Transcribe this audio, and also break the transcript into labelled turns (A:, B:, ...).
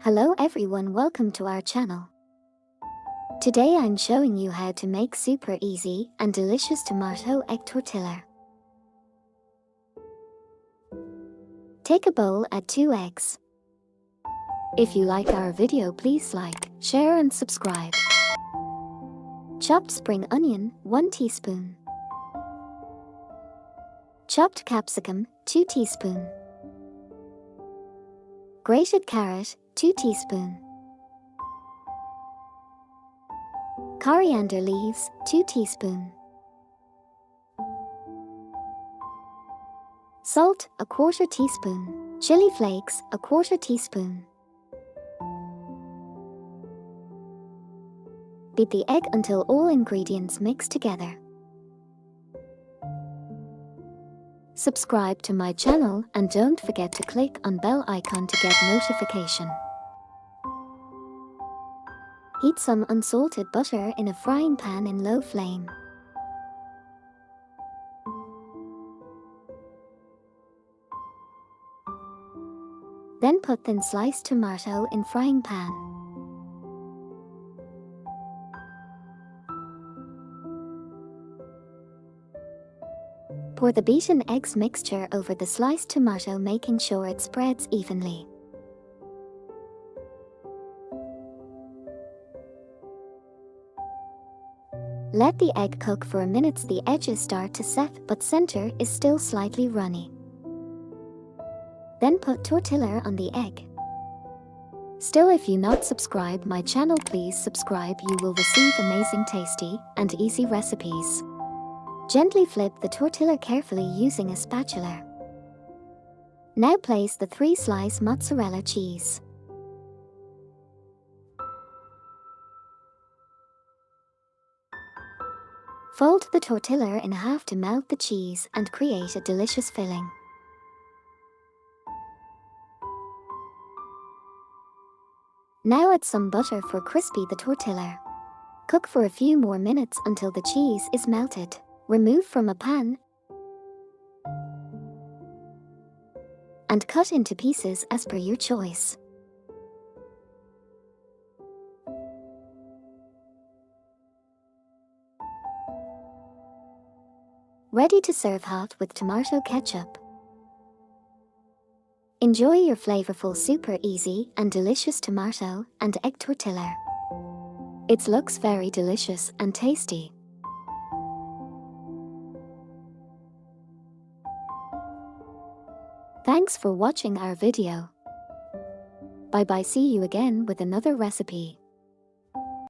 A: Hello everyone, welcome to our channel. Today I'm showing you how to make super easy and delicious tomato egg tortilla. Take a bowl, add 2 eggs. If you like our video, please like, share and subscribe. Chopped spring onion, 1 teaspoon. Chopped capsicum, 2 teaspoon. Grated carrot, 2 teaspoon. Coriander leaves, 2 teaspoon. Salt, 1/4 teaspoon. Chili flakes, 1/4 teaspoon. Beat the egg until all ingredients mix together. Subscribe to my channel and don't forget to click on bell icon to get notification. Heat some unsalted butter in a frying pan in low flame. Then put thin sliced tomato in frying pan. Pour the beaten eggs mixture over the sliced tomato, making sure it spreads evenly. Let the egg cook for a minute. The edges start to set, but center is still slightly runny. Then put tortilla on the egg. Still, if you not subscribe my channel, please subscribe. You will receive amazing, tasty and easy recipes. Gently flip the tortilla carefully using a spatula. Now place the 3-slice mozzarella cheese. Fold the tortilla in half to melt the cheese and create a delicious filling. Now add some butter for crispy the tortilla. Cook for a few more minutes until the cheese is melted. Remove from a pan and cut into pieces as per your choice. Ready to serve hot with tomato ketchup. Enjoy your flavorful, super easy and delicious tomato and egg tortilla. It looks very delicious and tasty. Thanks for watching our video. Bye bye, see you again with another recipe.